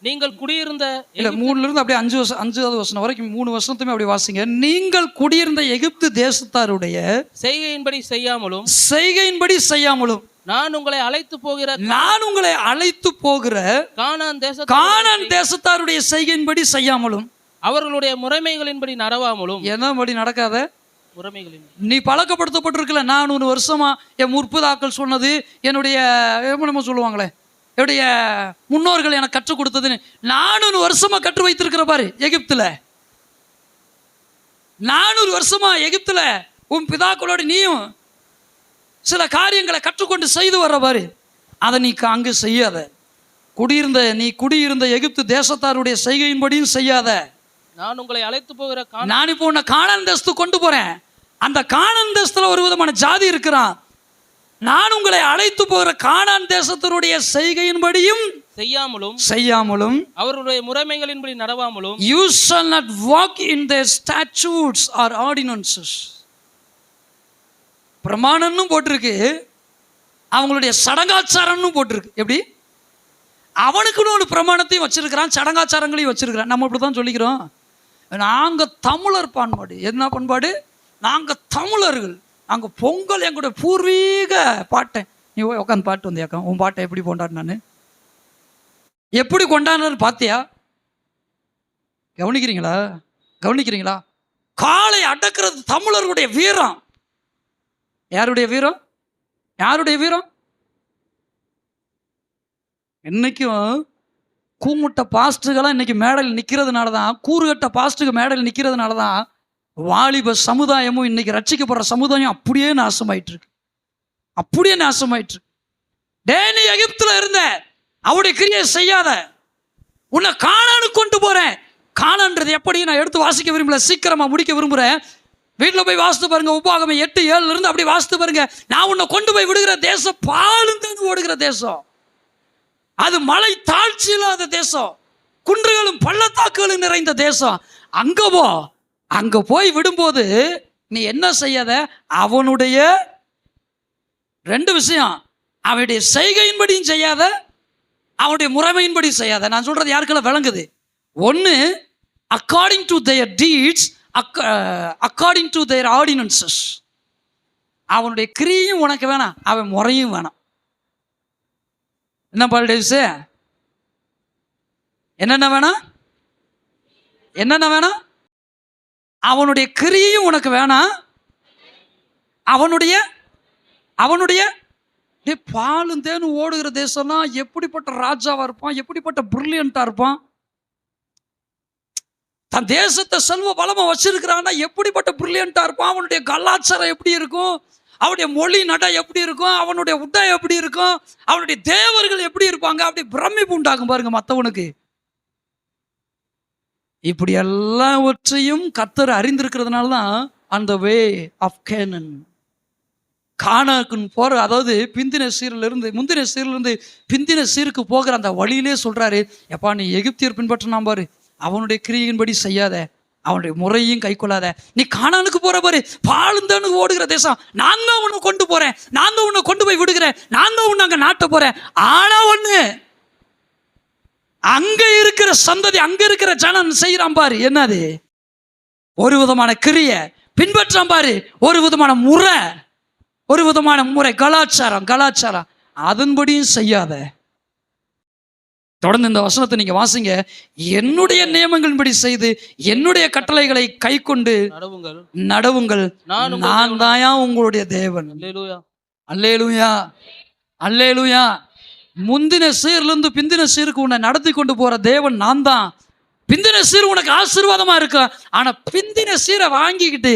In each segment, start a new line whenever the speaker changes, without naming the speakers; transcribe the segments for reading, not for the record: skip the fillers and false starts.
நீங்கள் குடியிருந்த
இல்ல 3ல இருந்து அப்படியே 5 வருஷம் 5வது வசனம் வரைக்கும் 3 வருஷத்துமே அப்படி வாசிங்க. நீங்கள் குடியிருந்த எகிப்து தேசத்தாருடைய
செய்கையின்படி
செய்யாமலும்
நான் உங்களை
அழைத்து போகிற கானான் தேசத்தாருடைய செய்கையின்படி செய்யாமலும்
அவர்களுடைய முறைமைகளின்படி நடவாமலும்.
என்னபடி நடக்காத
முறைமைகளின்
நீ பழக்கப்படுத்தப்பட்டிருக்கல. 400 வருஷமா என் முற்பதாக்கள் சொன்னது, என்னுடைய நம்ம சொல்லுவாங்களே என்னுடைய முன்னோர்கள் எனக்கு கற்றுக் கொடுத்ததுன்னு 400 வருஷமா கற்று வைத்திருக்கிற பாரு எகிப்துல. 400 வருஷமா எகிப்துல உன் பிதாக்களோடு நீயும் சில காரியங்களை கற்றுக்கொண்டு செய்து வர்ற பாரு. அதை நீ அங்கு செய்யாத. நீ குடியிருந்த எகிப்து தேசத்தாருடைய செய்கையின்படியும் செய்யாத.
நான் உங்களை அழைத்து போகிற
நான் இப்போ உன்னை கானான் தேசத்துக்கு கொண்டு போறேன். அந்த கானான் தேசத்துல ஒரு விதமான ஜாதி இருக்கிறான். நான் உங்களை அழைத்து போகிற கானான் தேசத்தினுடைய செய்கையின்படியும் செய்யாமலும்
அவருடைய முறைமைகளின்படி நடவாமலும்.
You shall not walk in their statutes or ordinances. பிரமாணம்னு போட்டிருக்கு, அவங்களுடைய சடங்காச்சாரம்னு போட்டிருக்கு. எப்படி? அவனுக்குன்னு ஒரு பிரமாணத்தையும் வச்சிருக்கிறான், சடங்காச்சாரங்களையும் வச்சிருக்கிறான். நம்ம இப்படி தான் சொல்லிக்கிறோம், நாங்கள் தமிழர் பண்பாடு. என்ன பண்பாடு? நாங்கள் தமிழர்கள், நாங்கள் பொங்கல் எங்களுடைய பூர்வீக பாட்டை. நீ உட்காந்து பாட்டு வந்தியாக்கா, உன் பாட்டை எப்படி கொண்டாடினான்னு எப்படி கொண்டாடினான்னு பார்த்தியா? கவனிக்கிறீங்களா? காளை அடக்கிறது தமிழர்களுடைய வீரம். யாருடைய வீரம்? இன்னைக்கும் கூமுட்ட பாஸ்டுகளாம் இன்னைக்கு மேடையில் நிற்கிறதுனால தான், கூறுகட்ட பாஸ்டுக்கு மேடையில் நிற்கிறதுனால தான் வாலிப சமுதாயமும் இன்னைக்கு ரட்சிக்கப்படுற சமுதாயம் அப்படியே நாசமாயிட்டு இருக்கு. டே, நீ எகிப்துல இருந்த அவருடைய கிரியை செய்யாத, உன்னை கானானுக்கு கொண்டு போறேன். கானான்றது எப்படி நான் எடுத்து வாசிக்க விரும்பல, சீக்கிரமா முடிக்க விரும்புறேன். வீட்டில் போய் வாசித்து பாருங்க, உபாகமம் 8:7 இருந்து அப்படி வாசித்து பாருங்க. நான் உன்னை கொண்டு போய் விடுகிற தேசம் பாலும் தேனும் ஓடுகிற தேசம். அது மலை தாழ்ச்சி இல்லாத தேசம், குன்றுகளும் பள்ளத்தாக்குகளும் நிறைந்த தேசம். அங்க போய் விடும்போது நீ என்ன செய்யாத, அவனுடைய 2 விஷயம், அவனுடைய செய்கையின்படியும் செய்யாத, அவனுடைய முறைமையின்படி செய்யாத. நான் சொல்றது யாருக்கெல்லாம் விளங்குது? 1, according to their deeds, according to their ordinances. அவனுடைய கிரியும் உனக்கு வேணாம், அவன் முறையும் வேணாம். என்ன பால் டேவிஸ்? என்னென்ன வேணாம்? அவனுடைய கிரியையும் உனக்கு வேணாம், அவனுடைய பாலும் தேனும் ஓடுகிற தேசம்னா எப்படிப்பட்ட ராஜாவா இருப்பான், எப்படிப்பட்ட பிரில்லியண்டா இருப்பான். தன் தேசத்தை செல்வ பலமா வச்சிருக்கிறான்னா எப்படிப்பட்ட பிரில்லியண்டா இருப்பான். அவனுடைய கலாச்சாரம் எப்படி இருக்கும், அவனுடைய மொழி நடை எப்படி இருக்கும், அவனுடைய உடை எப்படி இருக்கும், அவனுடைய தேவர்கள் எப்படி இருப்பாங்க. அப்படி பிரமிப்பு உண்டாகும் பாருங்க மற்றவனுக்கு. இப்படி எல்லாவற்றையும் கர்த்தர் அறிந்திருக்கிறதுனால தான் அந்த வே ஆஃப் கேனன், கானானுக்கு போற, அதாவது முந்தின சீரிலிருந்து பிந்தின சீருக்கு போகிற அந்த வழியிலே சொல்றாரு, எப்பா நீ எகிப்தியர் பின்பற்றினா பாரு, அவனுடைய கிரியையின்படி செய்யாத, அவனுடைய முறையும் கை கொள்ளாத. நீ கானானுக்கு போற பாரு, பாலுந்தனு ஓடுகிற தேசம். நான் தான் உன்னை கொண்டு போறேன், நான் தான் உன்னை கொண்டு போய் விடுகிறேன், நான் தான் உன்னை அங்க நாட்ட போறேன். ஆனா ஒண்ணு, அங்க இருக்கிற சந்ததி, அங்க இருக்கிற ஜனம் செய்யறான் பாரு, என்னது? ஒரு விதமான கிரிய பின்பற்றான் பாரு, ஒரு விதமான முறை, கலாச்சாரம், அதன்படியும் செய்யாத. தொடர்ந்து இந்த வசனத்தை நீங்க வாசிங்க. என்னுடைய நியமங்களின்படி செய்து என்னுடைய கட்டளைகளை கை கொண்டு நடவுங்கள், நான் தாயா உங்களுடைய தேவன். அல்லேலூயா. முந்தின சீர்லிருந்து பிந்தின சீருக்கு உன்னை நடத்தி கொண்டு போற தேவன் நான் தான். பிந்தின சீர் உனக்கு ஆசீர்வாதமா இருக்கும். ஆனா பிந்தின சீரை வாங்கிக்கிட்டு,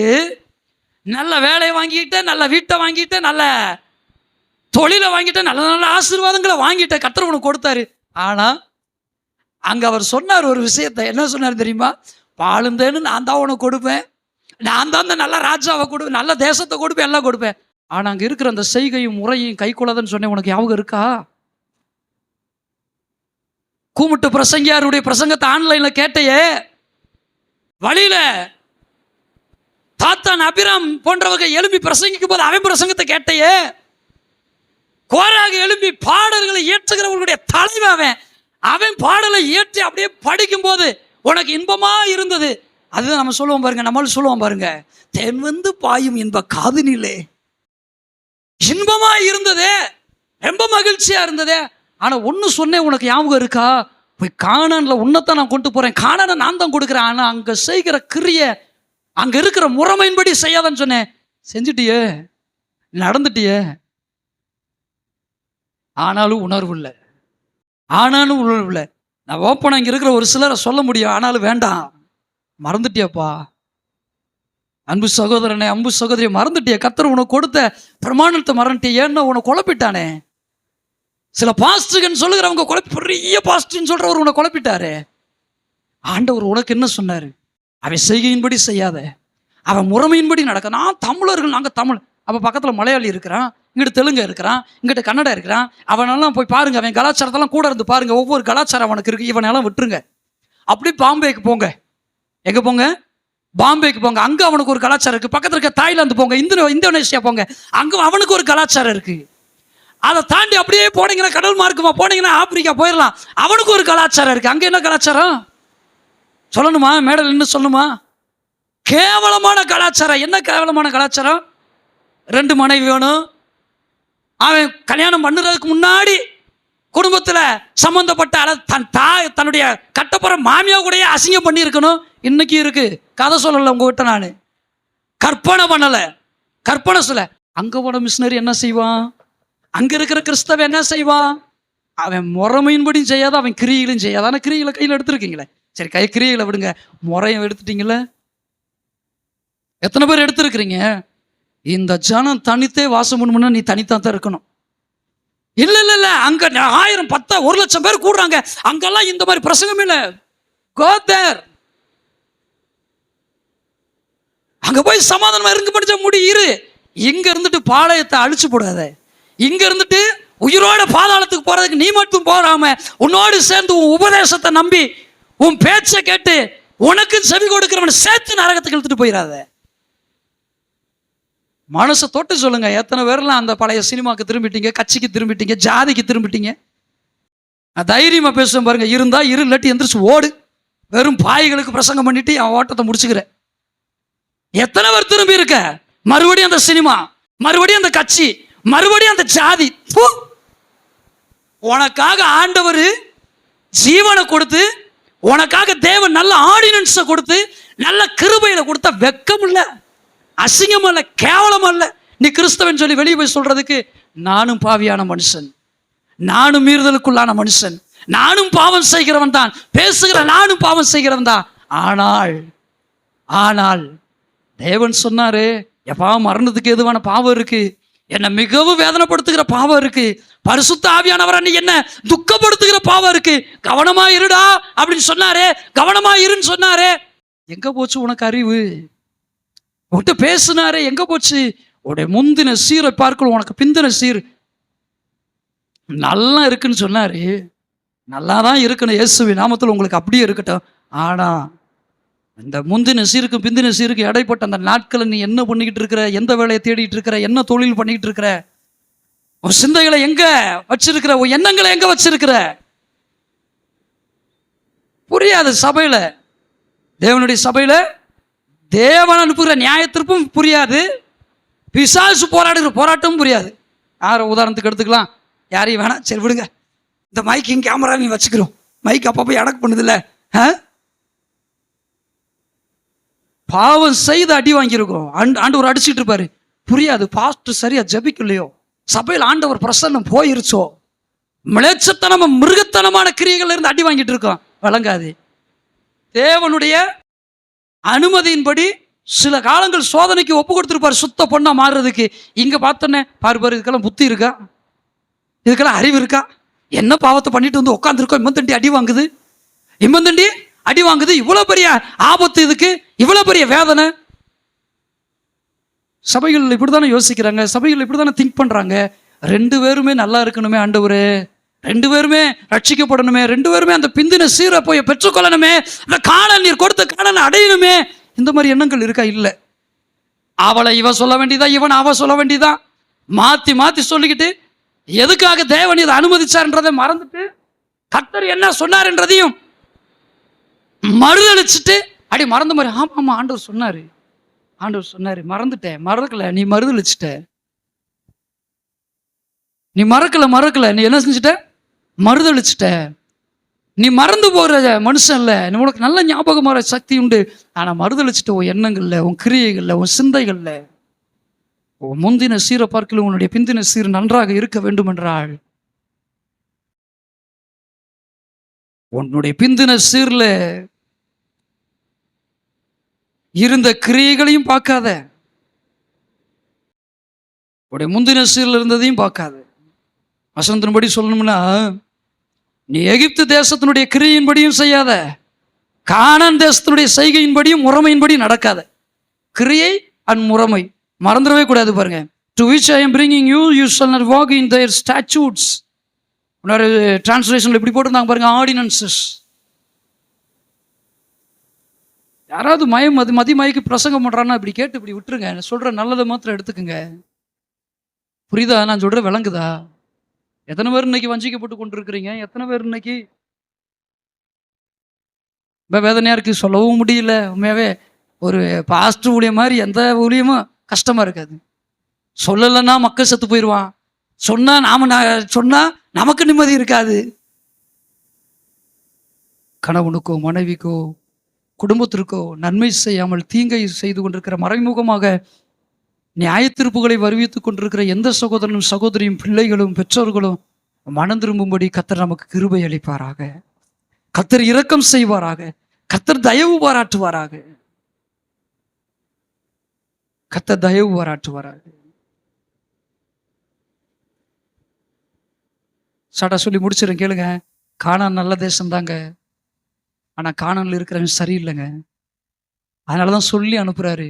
நல்ல வேலையை வாங்கிக்கிட்ட, நல்ல வீட்டை வாங்கிட்ட, நல்ல தொழிலை வாங்கிட்ட, நல்ல நல்ல ஆசீர்வாதங்களை வாங்கிட்ட, கர்த்தர் உனக்கு கொடுத்தாரு. ஆனா அங்க அவர் சொன்னார் ஒரு விஷயத்தை. என்ன சொன்னார் தெரியுமா? பாலுந்தேன்னு நான் தான் உனக்கு கொடுப்பேன், நான் தான் அந்த நல்ல ராஜாவை கொடுப்பேன், நல்ல தேசத்தை கொடுப்பேன், எல்லாம் கொடுப்பேன். ஆனா அங்க இருக்கிற அந்த செய்கையும் முறையும் கை கொள்ளாதன்னு சொன்னேன். உனக்கு ஞாபகம் இருக்கா? கூமுட்டு பிரசங்கியாருடைய பிரசங்கத்தை ஆன்லைன்ல கேட்டையே, வழியில தாத்தான் அபிராம் போன்றவங்க எழுப்பி பிரசங்கிக்கும் போது அவன் பிரசங்கத்தை கேட்டையே, கோராக எழுப்பி பாடல்களை இயற்றுகிறவர்களுடைய தலைவன் அவன் பாடலை ஏற்றி அப்படியே படிக்கும்போது உனக்கு இன்பமா இருந்தது. அதுதான் நம்ம சொல்லுவோம் பாருங்க, நம்மளும் சொல்லுவோம் பாருங்க, தென் வந்து பாயும் இன்ப காதினிலே. இன்பமா இருந்ததே, ரொம்ப மகிழ்ச்சியா இருந்ததே. ஆனா ஒன்னு சொன்னேன், உனக்கு ஞாபகம் இருக்கா? போய் கானான்ல உன்னைத்தான் நான் கொண்டு போறேன், கானானை நான் தான் கொடுக்குறேன், ஆனா அங்க செய்கிற கிரிய, அங்க இருக்கிற முறைமையின்படி செய்யாதன்னு சொன்னேன். செஞ்சுட்டியே, நடந்துட்டியே, ஆனாலும் உணர்வு இல்லை. ஆனாலும் உணர்வு இல்லை. நான் ஓப்பனா இங்க இருக்கிற ஒரு சிலரை சொல்ல முடியும், ஆனாலும் வேண்டாம், மறந்துட்டியப்பா. அன்பு சகோதரனே, அன்பு சகோதரியை மறந்துட்டிய. கர்த்தர் உனக்கு கொடுத்த பிரமாணத்தை மறந்துட்டிய. ஏன்னா உன்னை குழப்பிட்டானே. சில பாஸ்டர்ன்னு சொல்லுகிறவங்க குழப்பி, பெரிய பாஸ்டர்ன்னு சொல்றவர் உன்னை குழப்பிட்டாரு. ஆண்டவர் உனக்கு என்ன சொன்னாரு? அவன் செய்கையின்படி செய்யாத, அவன் முறைமையின்படி நடக்க. நான் தமிழர்கள், நாங்கள் தமிழ். அப்போ பக்கத்தில் மலையாளி இருக்கிறான், இங்கிட்ட தெலுங்கு இருக்கிறான், இங்கிட்ட கன்னடா இருக்கிறான். அவனெல்லாம் போய் பாருங்க, அவன் கலாச்சாரத்தெல்லாம் கூட இருந்து பாருங்க. ஒவ்வொரு கலாச்சாரம் அவனுக்கு இருக்கு. இவனெல்லாம் விட்டுருங்க. அப்படி பாம்பேக்கு போங்க. எங்கே போங்க? பாம்பேக்கு போங்க. அங்கே அவனுக்கு ஒரு கலாச்சாரம் இருக்குது. பக்கத்தில் இருக்க தாய்லாந்து போங்க, இந்தோனேஷியா போங்க, அங்கே அவனுக்கு ஒரு கலாச்சாரம் இருக்குது. அதை தாண்டி அப்படியே போனீங்கன்னா கடல் மார்க்கமாக போனீங்கன்னா ஆப்பிரிக்கா போயிடலாம், அவனுக்கு ஒரு கலாச்சாரம் இருக்குது. அங்கே என்ன கலாச்சாரம் சொல்லணுமா? மேடல் நின்று சொல்லணுமா? கேவலமான கலாச்சாரம். என்ன கேவலமான கலாச்சாரம்? 2 மனைவி வேணும். அவன் கல்யாணம் பண்ணுறதுக்கு முன்னாடி குடும்பத்தில் சம்மந்தப்பட்ட தன்னுடைய கட்டப்புற மாமியா கூடயே அசிங்கம் பண்ணி இருக்கணும். இன்னைக்கு இருக்கு. கதை சொல்லலை உங்ககிட்ட, நான் கற்பனை பண்ணலை, கற்பனை சொல்ல. அங்கே போன மிஷினரி என்ன செய்வான்? அங்கே இருக்கிற கிறிஸ்தவன் என்ன செய்வான்? அவன் முறைமையின்படியும் செய்யாத, அவன் கிரியைகளையும் செய்யாத. ஆனால் கிரியைகளை கையில் எடுத்துருக்கீங்களே, சரி கிரியைகளை விடுங்க, முறையை எடுத்துட்டீங்களே. எத்தனை பேர் எடுத்துருக்கிறீங்க? இந்த ஜனம் தனித்தே வாசம் பண்ணணும்னா நீ தனித்தான் தான் இருக்கணும். இல்ல இல்ல இல்ல, அங்க 1000 10 1 லட்சம் பேர் கூடுறாங்க, அங்கெல்லாம் இந்த மாதிரி பிரசங்கம் இல்ல. Go there. அங்க போய் சமாதானமா இருந்து படிச்ச இரு. இங்க இருந்துட்டு பாளையத்தை அழிச்சு போடாத. இங்க இருந்துட்டு உயிரோட பாதாளத்துக்கு போறதுக்கு நீ மட்டும் போறாம, உன்னோடு சேர்ந்து உன் உபதேசத்தை நம்பி உன் பேச்சை கேட்டு உனக்கு செவி கொடுக்கிறவன் சேர்த்து நரகத்துக்கு இழுத்துட்டு போயிடாத. மனசை தொட்டு சொல்லுங்க, எத்தனை பேர்லாம் அந்த பழைய சினிமாக்கு திரும்பிட்டீங்க, கட்சிக்கு திரும்பிட்டீங்க, ஜாதிக்கு திரும்பிட்டீங்க. தைரியமா பேசுவேன் பாருங்க. இருந்தா இரு, இல்லாட்டி எந்திரிச்சு ஓடு. வெறும் பாய்களுக்கு பிரசங்கம் பண்ணிட்டு என் ஓட்டத்தை முடிச்சுக்கிறேன். எத்தனை பேர் திரும்பி இருக்க? மறுபடியும் அந்த சினிமா, மறுபடியும் அந்த கட்சி, மறுபடியும் அந்த ஜாதி. உனக்காக ஆண்டவர் ஜீவனை கொடுத்து, உனக்காக தேவன் நல்ல ஆர்டினன்ஸை கொடுத்து, நல்ல கிருபையில கொடுத்த வெக்கம் இல்லை, அசிங்கம் அல்ல, கேவலம் அல்ல. நீ கிறிஸ்தவன் சொல்லி வெளியே போய் சொல்றதுக்கு, நானும் பாவியான மனுஷன், நானும் மீறுதலுக்குள்ளான மனுஷன், நானும் பாவம் செய்கிறவன் தான், பேசுகிற நானும் பாவம் செய்கிறவன் தான். ஆனால் தேவன் சொன்னாரு, எப்பா மரணத்துக்கு எதுவான பாவம் இருக்கு, என்னை மிகவும் வேதனைப்படுத்துகிற பாவம் இருக்கு, பரிசுத்த ஆவியானவர் என்ன துக்கப்படுத்துகிற பாவம் இருக்கு, கவனமா இருடா அப்படின்னு சொன்னாரே, கவனமா இருன்னு சொன்னாரே. எங்க போச்சு உனக்கு அறிவு? உன்கிட்ட பேசினாரே, எங்க போச்சு? உடைய முந்தின சீரை பார்க்கணும், உனக்கு பிந்தின சீர் நல்லா இருக்குன்னு சொன்னாரு. நல்லா தான் இருக்கணும், இயேசுவின் நாமத்தில் உங்களுக்கு அப்படியே இருக்கட்டும். ஆனா இந்த முந்தின சீருக்கும் பிந்தின சீருக்கு இடைப்பட்ட அந்த நாட்களை நீ என்ன பண்ணிக்கிட்டு இருக்கிற? எந்த வேலையை தேடிட்டு இருக்கிற? என்ன தொழில் பண்ணிக்கிட்டு இருக்கிற? உன் சிந்தைகளை எங்க வச்சிருக்கிற? உன் எண்ணங்களை எங்க வச்சிருக்கிற? புரியாது. சபையில, தேவனுடைய சபையில தேவன் அனுப்புகிற நியாயத்திற்கும் புரியாது, பிசாசு போராடுகிற போராட்டமும் புரியாது. யாரை உதாரணத்துக்கு எடுத்துக்கலாம்? யாரையும் வேணாம், சரி விடுங்க. இந்த மைக்கிங் கேமரா நீ வச்சுக்கிறோம், மைக் அப்பப்போ எனக்கு பண்ணுதில்ல. பாவம் செய்து அடி வாங்கியிருக்கிறோம், ஆண்டவர் அடிச்சுட்டு இருப்பாரு, புரியாது. பாஸ்டர் சரியா ஜபிக்கலையோ, சபையில் ஆண்டவர் பிரசன்னம் போயிருச்சோ, மிளச்சத்தனமா மிருகத்தனமான கிரியைகள் இருந்து அடி வாங்கிட்டு இருக்கோம், வழங்காது. தேவனுடைய அனுமதியின்படி சில காலங்கள் சோதனைக்கு ஒப்பு கொடுத்துருப்பாரு, சுத்த பொண்ணா மாறுறதுக்கு. இங்க பார்த்தோன்னே பாரு, இதுக்கெல்லாம் புத்தி இருக்கா? இதுக்கெல்லாம் அறிவு இருக்கா? என்ன பாவத்தை பண்ணிட்டு வந்து உட்காந்துருக்கோம், இம்மந்தண்டி அடி வாங்குது, இம்மந்தண்டி அடி வாங்குது, இவ்வளவு பெரிய ஆபத்து, இதுக்கு இவ்வளவு பெரிய வேதனை. சபைகள் இப்படித்தானே யோசிக்கிறாங்க, சபைகள் இப்படித்தானே திங்க் பண்றாங்க. 2 பேருமே நல்லா இருக்கணுமே ஆண்டவரே, 2 பேருமே ரட்சிக்கப்படணுமே, 2 பேருமே அந்த பிந்தின சீரை போய் பெற்றுக்கொள்ளணுமே, அந்த காணல் நீர் கொடுத்த காணலை அடையணுமே. இந்த மாதிரி எண்ணங்கள் இருக்கா? இல்லை. அவளை இவ சொல்ல வேண்டியதா, இவன் அவ சொல்ல வேண்டியதா, மாத்தி மாத்தி சொல்லிக்கிட்டு எதுக்காக தேவன் இதை அனுமதிச்சார்ன்றதை மறந்துட்டு கர்த்தர் என்ன சொன்னார் என்றதையும் மறுதளிச்சுட்டு அடி மறந்த மாதிரி, ஆமா ஆண்டவர் சொன்னாரு மறந்துட்டேன், மறக்கல, நீ மறுதளிச்சுட்ட, நீ மறக்கல, நீ என்ன செஞ்சுட்ட, மறுதளிச்சுட்ட. நீ மறந்து போகிற மனுஷன் இல்ல, உனக்கு நல்ல ஞாபகம் வர சக்தி உண்டு. ஆனா மறுதளிச்சுட்ட உன் எண்ணங்கள்ல, உன் கிரியைகள்ல, உன் சிந்தைகள்ல. உன் முந்தின சீரை பார்க்கல உன்னுடைய பிந்தின சீர் நன்றாக இருக்க வேண்டும் என்றால், உன்னுடைய பிந்தின சீர்ல இருந்த கிரியைகளையும் பார்க்காத, உடைய முந்தின சீர்ல இருந்ததையும் பார்க்காத. வசனத்தின்படி சொல்லணும்னா, நீ எகிப்து தேசத்தினுடைய கிரியின்படியும் செய்யாத, கானான் தேசத்தினுடைய செய்கையின்படியும் முறைமையின்படி நடக்காத. கிரியை அண்ட் முறைமை மறந்துடவே கூடாது பாருங்க. To which I am bringing you, you shall not walk in their statutes. இன்னொரு டிரான்ஸ்லேஷன்ல இப்படி போட்டிருந்தாங்க பாருங்க, ஆர்டினன்சஸ். யாராவது மதிமயக்கு பிரசங்கம் பண்றான்னா இப்படி கேட்டு இப்படி விட்டுருங்க. சொல்ற நல்லதை மாத்திரம் எடுத்துக்குங்க. புரியுதா? நான் சொல்ற விளங்குதா? எத்தனை பேர் இன்னைக்கு வஞ்சிக்கப்பட்டு கொண்டிருக்கிறீங்க? எத்தனை பேர் இன்னைக்கு வேதனையா இருக்கு, சொல்லவும் முடியல. உண்மையாவே ஒரு பாஸ்டர் ஊழியம் மாதிரி எந்த ஊழியமும் கஷ்டமா இருக்காது. சொல்லலைன்னா மக்கள் செத்து போயிடுவான், சொன்னா நமக்கு நிம்மதி இருக்காது. கணவனுக்கோ மனைவிக்கோ குடும்பத்திற்கோ நன்மை செய்யாமல் தீங்கை செய்து கொண்டிருக்கிற, மறைமுகமாக நியாய தீர்ப்புகளை வருவித்துக் கொண்டிருக்கிற எந்த சகோதரனும் சகோதரியும் பிள்ளைகளும் பெற்றோர்களும் மனம் திரும்பும்படி கர்த்தர் நமக்கு கிருபை அளிப்பாராக. கர்த்தர் இரக்கம் செய்வாராக. கர்த்தர் தயவு பாராட்டுவாராக. கர்த்தர் தயவு பாராட்டுவாராக. சாட்டா சொல்லி முடிச்சிடும் கேளுங்க. கானான் நல்ல தேசம் தாங்க, ஆனா கானான்ல இருக்கிறவன் சரியில்லைங்க. அதனாலதான் சொல்லி அனுப்புறாரு,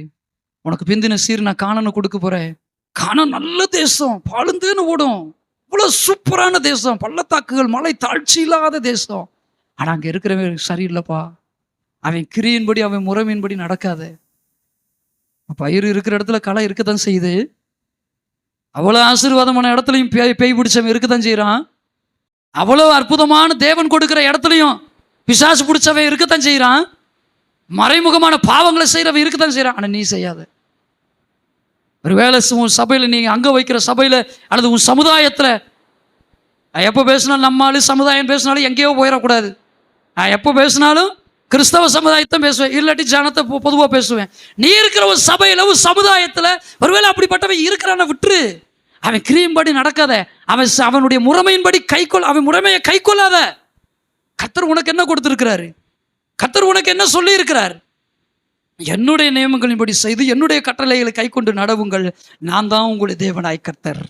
உனக்கு பிந்தின சீர் நான் கானானை கொடுக்க போறேன். கானான் நல்ல தேசம், பாலுந்தேன்னு ஓடும், இவ்வளவு சூப்பரான தேசம், பள்ளத்தாக்குகள், மலை தாழ்ச்சி இல்லாத தேசம். ஆனா அங்க இருக்கிறவன் சரியில்லைப்பா, அவன் கிரியின்படி அவன் முறைமையின்படி நடக்காத. பயிர் இருக்கிற இடத்துல களை இருக்கத்தான் செய்யுது. அவ்வளவு ஆசீர்வாதமான இடத்துலையும் பேய் பிடிச்சவன் இருக்கத்தான் செய்யறான். அவ்வளவு அற்புதமான தேவன் கொடுக்கிற இடத்துலையும் பிசாசு பிடிச்சவன் இருக்கத்தான் செய்யறான். மறைமுகமான பாவங்களை செய்யறவன் இருக்கத்தான் செய்யறான். ஆனா நீ செய்யாத. ஒருவேளை உன் சபையில, நீங்க அங்க வைக்கிற சபையில அல்லது உன் சமுதாயத்துல, எப்போ பேசினாலும் நம்மளாலும் சமுதாயம் பேசினாலும் எங்கேயோ போயிடக்கூடாது. நான் எப்போ பேசினாலும் கிறிஸ்தவ சமுதாயத்தை பேசுவேன், இல்லாட்டி ஜனத்தை பொதுவாக பேசுவேன். நீ இருக்கிற ஒரு சபையில ஒரு சமுதாயத்துல ஒருவேளை அப்படிப்பட்டவன் இருக்கிறான விட்டுரு. அவன் கிரியின்படி நடக்காத, அவனுடைய முறைமையின்படி அவன் முறைமையை கை கொள்ளாத. கர்த்தர் உனக்கு என்ன கொடுத்திருக்கிறாரு? கர்த்தர் உனக்கு என்ன சொல்லி இருக்கிறார்? என்னுடைய நியமங்களின்படி செய்து என்னுடைய கட்டளைகளை கை கொண்டு நடவுங்கள், நான் தான் உங்களுடைய தேவனாய் கர்த்தர்.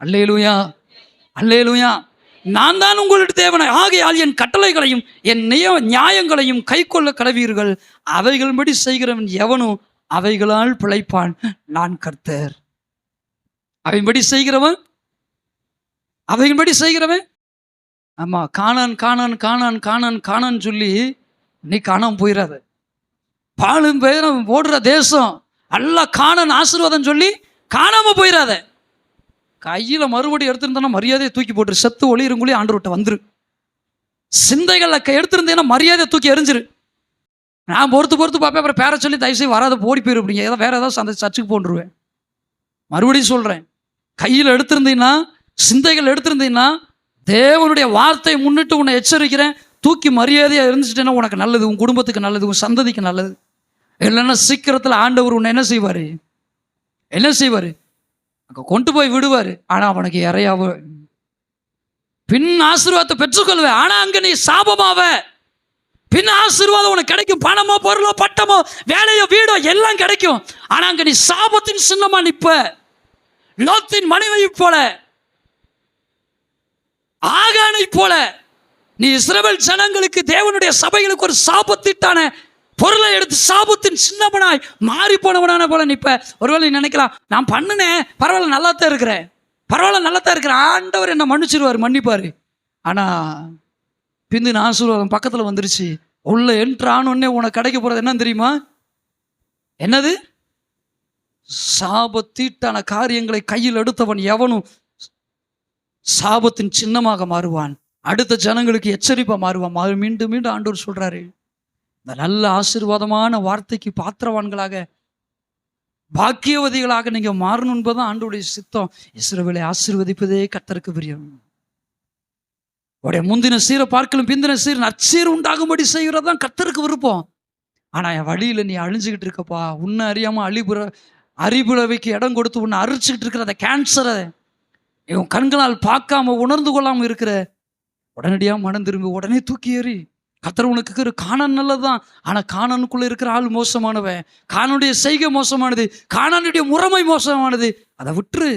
அல்லேலூயா, அல்லேலூயா. நான் தான் உங்களுடைய தேவனாய் ஆகையால் என் கட்டளைகளையும் என் நியாயங்களையும் கை கொள்ள கடவீர்கள். அவைகளின்படி செய்கிறவன் எவனும் அவைகளால் பிழைப்பான். நான் கர்த்தர். அவையின்படி செய்கிறவன் ஆமா, காணான் காணான் காணான் காணான் காணான் சொல்லி நீ காணாம போயிடாத. பாலும் பேரும் ஓடுற தேசம் நல்லா காணான் ஆசீர்வாதம் சொல்லி காணாம போயிடாத. கையில மறுபடியும் எடுத்திருந்தோன்னா மரியாதையை தூக்கி போட்டுரு. செத்து ஒளிருங்குள்ளே ஆண்டவர்கிட்ட வந்துரு. சிந்தைகளை எடுத்திருந்தேன்னா மரியாதையை தூக்கி எரிஞ்சிரு. நான் பொறுத்து பார்ப்பேன், அப்புறம் பேர சொல்லி தயவுசெய்து வராத ஓடி போயிரு அப்படிங்க. ஏதாவது வேற ஏதாவது அந்த சர்ச்சுக்கு போட்டுருவேன். மறுபடியும் சொல்றேன், கையில் எடுத்திருந்தீங்கன்னா, சிந்தைகள் எடுத்திருந்தீங்கன்னா, தேவனுடைய வார்த்தையை முன்னிட்டு உன்னை எச்சரிக்கிறேன், தூக்கி மரியாதையா இருந்துச்சுட்டேன்னா உனக்கு நல்லது, உன் குடும்பத்துக்கு நல்லது, உன் சந்ததிக்கு நல்லது. இல்லைன்னா சீக்கிரத்தில் ஆண்டவர் உன்னை என்ன செய்வாரு? கொண்டு போய் விடுவாரு. ஆனா அவனுக்கு இறையாவ பின் ஆசீர்வாதத்தை பெற்றுக்கொள்வேன். ஆனா அங்க நீ சாபமாவ. பின் ஆசீர்வாதம் உனக்கு கிடைக்கும். பணமோ பொருளோ பட்டமோ வேலையோ வீடோ எல்லாம் கிடைக்கும். ஆனா அங்க நீ சாபத்தின் சின்னமா நிப்ப. லோத்தின் மனைவியை போல, ஆகானை போல நீ இஸ்ரவேல் ஜனங்களுக்கு, தேவனுடைய சபைகளுக்கு ஒரு சாபத்திட்டான பொருளை எடுத்து சாபத்தின் சின்னவனாய் மாறி போனவனான போல நிப்ப. ஒருவேளை நீ நினைக்கலாம், நான் பண்ணினேன், பரவாயில்ல, நல்லா தான் இருக்கிறேன், ஆண்டவர் என்ன மன்னிப்பாரு. ஆனா பிந்தின ஆசீர்வாதம் பக்கத்துல வந்துருச்சு. உள்ள என்ட்ரானே உனக்கு கிடைக்க போறது என்ன தெரியுமா? என்னது? சாபத்தீட்டான காரியங்களை கையில் எடுத்தவன் எவனும் சாபத்தின் சின்னமாக மாறுவான். அடுத்த ஜனங்களுக்கு எச்சரிப்பா மாறுவான். மீண்டும் ஆண்டவர் சொல்றாரு, இந்த நல்ல ஆசீர்வாதமான வார்த்தைக்கு பாத்திரவான்களாக பாக்கியவதிகளாக நீங்க மாறணும் என்பதுதான் ஆண்டவருடைய சித்தம். இஸ்ரவேலை ஆசீர்வதிப்பதே கர்த்தருக்கு பிரியம். உடைய முந்தின சீரை பார்க்கலும் பிந்தின சீர் நற்சீர் உண்டாகும்படி செய்கிறதான் கர்த்தருக்கு விருப்பம். ஆனா என் வழியில நீ அழிஞ்சுக்கிட்டு இருக்கப்பா, உன்னை அறியாம அறிபுறவைக்கு இடம் கொடுத்து உன்னை அரிச்சுக்கிட்டு இருக்கிற அந்த கேன்சரை இவன் கண்களால் பார்க்காம உணர்ந்து கொள்ளாம இருக்கிற, உடனடியா மனம் திரும்பி உடனே தூக்கி ஏறி. கர்த்தர் உனக்கு இருக்கிற கானான் நல்லதுதான், ஆனா கானானுக்குள்ள இருக்கிற ஆள் மோசமானவன், கானானுடைய செய்கை மோசமானது, கானானுடைய முறைமை மோசமானது. அதை விட்டுரு.